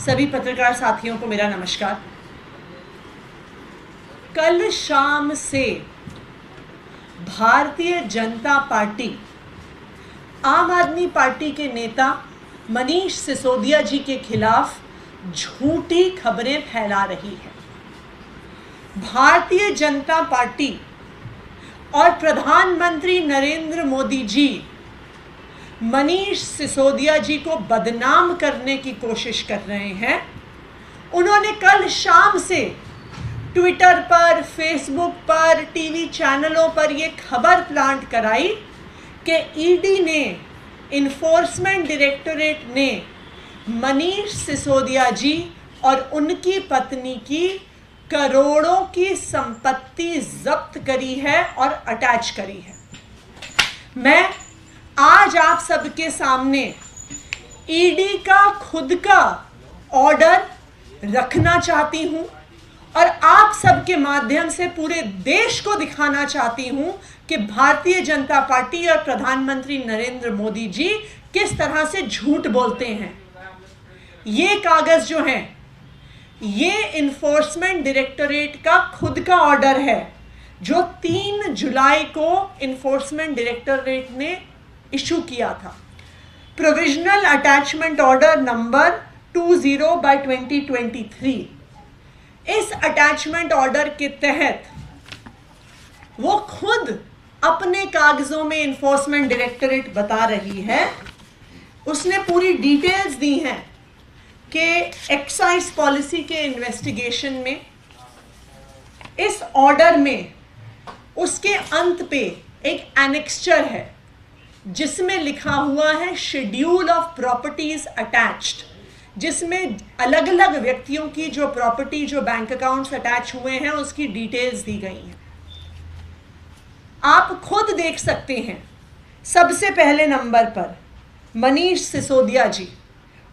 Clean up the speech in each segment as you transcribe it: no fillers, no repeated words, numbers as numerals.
सभी पत्रकार साथियों को मेरा नमस्कार। कल शाम से भारतीय जनता पार्टी आम आदमी पार्टी के नेता मनीष सिसोदिया जी के खिलाफ झूठी खबरें फैला रही है। भारतीय जनता पार्टी और प्रधानमंत्री नरेंद्र मोदी जी मनीष सिसोदिया जी को बदनाम करने की कोशिश कर रहे हैं। उन्होंने कल शाम से ट्विटर पर, फेसबुक पर, टीवी चैनलों पर यह खबर प्लांट कराई कि ईडी ने, इन्फोर्समेंट डायरेक्टोरेट ने मनीष सिसोदिया जी और उनकी पत्नी की करोड़ों की संपत्ति जब्त करी है और अटैच करी है। मैं आज आप सबके सामने ईडी का खुद का ऑर्डर रखना चाहती हूं और आप सबके माध्यम से पूरे देश को दिखाना चाहती हूं कि भारतीय जनता पार्टी और प्रधानमंत्री नरेंद्र मोदी जी किस तरह से झूठ बोलते हैं। ये कागज जो हैं, ये इन्फोर्समेंट डायरेक्टोरेट का खुद का ऑर्डर है जो 3 जुलाई को इन्फोर्समेंट डायरेक्टोरेट ने इशू किया था। Provisional attachment order number 20/2023। इस अटैचमेंट ऑर्डर के तहत वो खुद अपने कागजों में इन्फोर्समेंट डायरेक्टोरेट बता रही है, उसने पूरी डिटेल्स दी हैं कि एक्साइज पॉलिसी के इन्वेस्टिगेशन में इस ऑर्डर में उसके अंत पे एक एनेक्स्चर है जिसमें लिखा हुआ है शेड्यूल ऑफ प्रॉपर्टीज अटैच्ड, जिसमें अलग अलग व्यक्तियों की जो प्रॉपर्टी, जो बैंक अकाउंट्स अटैच हुए हैं, उसकी डिटेल्स दी गई हैं। आप खुद देख सकते हैं। सबसे पहले नंबर पर मनीष सिसोदिया जी,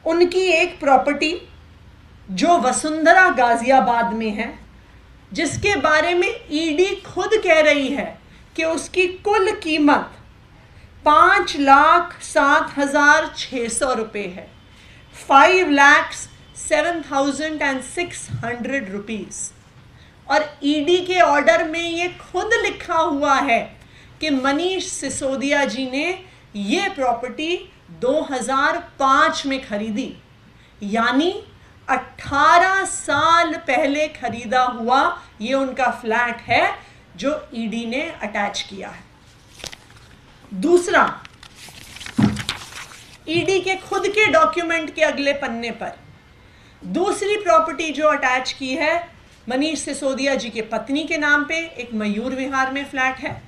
उनकी एक प्रॉपर्टी जो वसुंधरा गाजियाबाद में है, जिसके बारे में ईडी खुद कह रही है कि उसकी कुल कीमत 5,07,600 रुपये है, 5,07,600 रुपीज़। और ईडी के ऑर्डर में ये खुद लिखा हुआ है कि मनीष सिसोदिया जी ने ये प्रॉपर्टी 2005 में खरीदी, यानी 18 साल पहले खरीदा हुआ ये उनका फ्लैट है जो ईडी ने अटैच किया है। दूसरा, ईडी के खुद के डॉक्यूमेंट के अगले पन्ने पर दूसरी प्रॉपर्टी जो अटैच की है मनीष सिसोदिया जी के पत्नी के नाम पे, एक मयूर विहार में फ्लैट है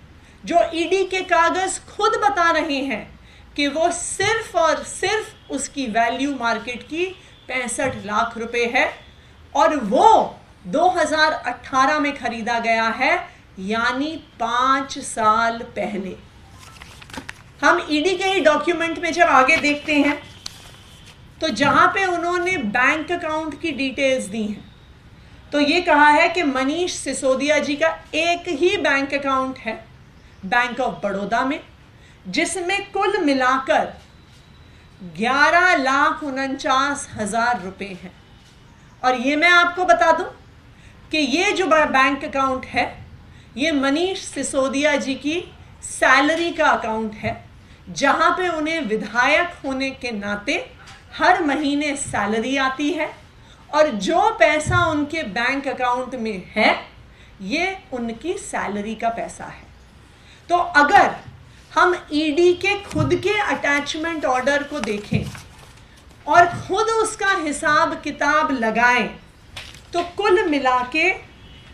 जो ईडी के कागज खुद बता रहे हैं कि वो सिर्फ और सिर्फ उसकी वैल्यू मार्केट की 65 लाख रुपए है और वो 2018 में खरीदा गया है, यानी 5 साल पहले। हम ईडी के ही डॉक्यूमेंट में जब आगे देखते हैं तो जहां पे उन्होंने बैंक अकाउंट की डिटेल्स दी हैं, तो ये कहा है कि मनीष सिसोदिया जी का एक ही बैंक अकाउंट है बैंक ऑफ बड़ौदा में, जिसमें कुल मिलाकर 11,49,000 रुपये हैं। और ये मैं आपको बता दूं कि ये जो बैंक अकाउंट है ये मनीष सिसोदिया जी की सैलरी का अकाउंट है, जहां पे उन्हें विधायक होने के नाते हर महीने सैलरी आती है और जो पैसा उनके बैंक अकाउंट में है ये उनकी सैलरी का पैसा है। तो अगर हम ईडी के खुद के अटैचमेंट ऑर्डर को देखें और खुद उसका हिसाब किताब लगाएं तो कुल मिला के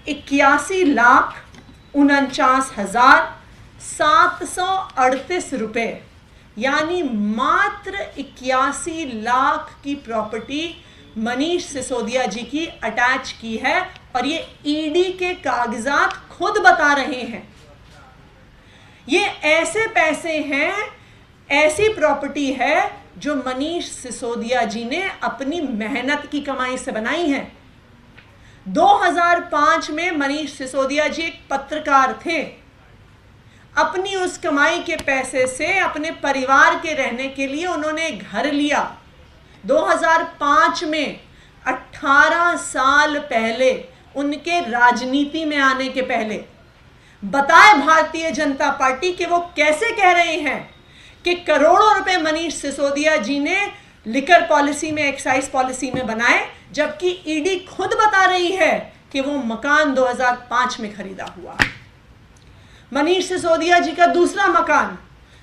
81,49,738 रुपये, यानी मात्र 81 लाख की प्रॉपर्टी मनीष सिसोदिया जी की अटैच की है और ये ईडी के कागजात खुद बता रहे हैं। ये ऐसे पैसे हैं, ऐसी प्रॉपर्टी है जो मनीष सिसोदिया जी ने अपनी मेहनत की कमाई से बनाई है। 2005 में मनीष सिसोदिया जी एक पत्रकार थे। अपनी उस कमाई के पैसे से अपने परिवार के रहने के लिए उन्होंने घर लिया। 2005 में 18 साल पहले, उनके राजनीति में आने के पहले बताए भारतीय जनता पार्टी कि वो कैसे कह रहे हैं कि करोड़ों रुपए मनीष सिसोदिया जी ने लिकर पॉलिसी में, एक्साइज पॉलिसी में बनाए, जबकि ईडी खुद बता रही है कि वो मकान 2005 में खरीदा हुआ। मनीष सिसोदिया जी का दूसरा मकान,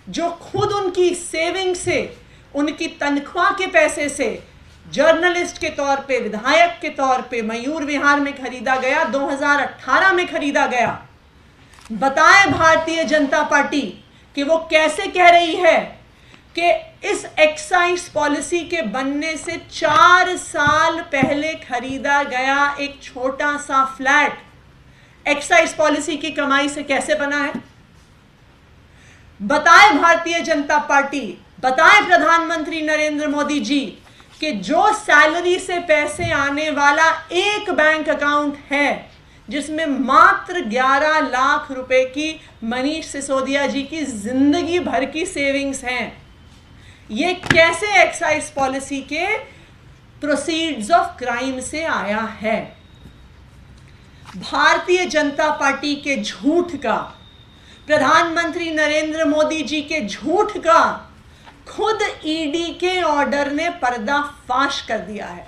जो खुद उनकी सेविंग से, उनकी तनख्वाह के पैसे से, जर्नलिस्ट के तौर पे, विधायक के तौर पे मयूर विहार में खरीदा गया, 2018 में खरीदा गया। बताए भारतीय जनता पार्टी कि वो कैसे कह रही है कि इस एक्साइज पॉलिसी के बनने से 4 साल पहले खरीदा गया एक छोटा सा फ्लैट एक्साइज पॉलिसी की कमाई से कैसे बना है। बताए भारतीय जनता पार्टी, बताए प्रधानमंत्री नरेंद्र मोदी जी कि जो सैलरी से पैसे आने वाला एक बैंक अकाउंट है, जिसमें मात्र 11 लाख रुपए की मनीष सिसोदिया जी की जिंदगी भर की सेविंग्स हैं, ये कैसे एक्साइज पॉलिसी के प्रोसीड्स ऑफ क्राइम से आया है। भारतीय जनता पार्टी के झूठ का, प्रधानमंत्री नरेंद्र मोदी जी के झूठ का खुद ईडी के ऑर्डर ने पर्दाफाश कर दिया है।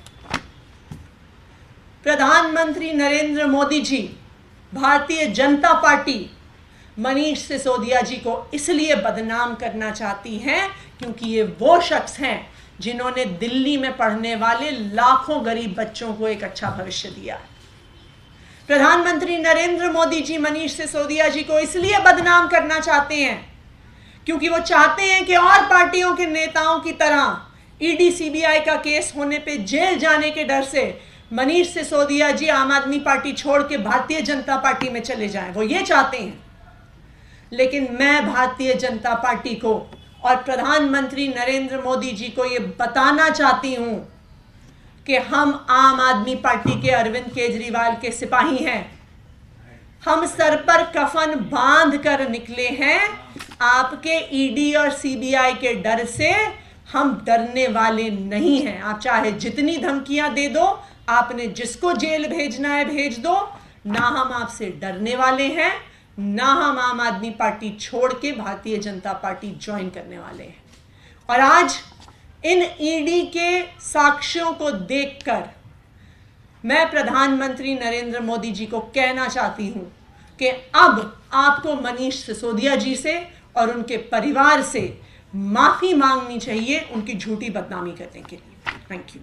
प्रधानमंत्री नरेंद्र मोदी जी, भारतीय जनता पार्टी मनीष सिसोदिया जी को इसलिए बदनाम करना चाहती हैं क्योंकि ये वो शख्स हैं जिन्होंने दिल्ली में पढ़ने वाले लाखों गरीब बच्चों को एक अच्छा भविष्य दिया है। प्रधानमंत्री नरेंद्र मोदी जी मनीष सिसोदिया जी को इसलिए बदनाम करना चाहते हैं क्योंकि वो चाहते हैं कि और पार्टियों के नेताओं की तरह ईडी सीबीआई का केस होने पे जेल जाने के डर से मनीष सिसोदिया जी आम आदमी पार्टी छोड़ के भारतीय जनता पार्टी में चले जाएं। वो ये चाहते हैं। लेकिन मैं भारतीय जनता पार्टी को और प्रधानमंत्री नरेंद्र मोदी जी को ये बताना चाहती हूं कि हम आम आदमी पार्टी के अरविंद केजरीवाल के सिपाही हैं। हम सर पर कफन बांध कर निकले हैं। आपके ईडी और सीबीआई के डर से हम डरने वाले नहीं हैं। आप चाहे जितनी धमकियां दे दो, आपने जिसको जेल भेजना है भेज दो, ना हम आपसे डरने वाले हैं, ना हम आम आदमी पार्टी छोड़ के भारतीय जनता पार्टी ज्वाइन करने वाले हैं। और आज इन ईडी के साक्ष्यों को देखकर मैं प्रधानमंत्री नरेंद्र मोदी जी को कहना चाहती हूं कि अब आपको मनीष सिसोदिया जी से और उनके परिवार से माफी मांगनी चाहिए उनकी झूठी बदनामी करने के लिए। Thank you.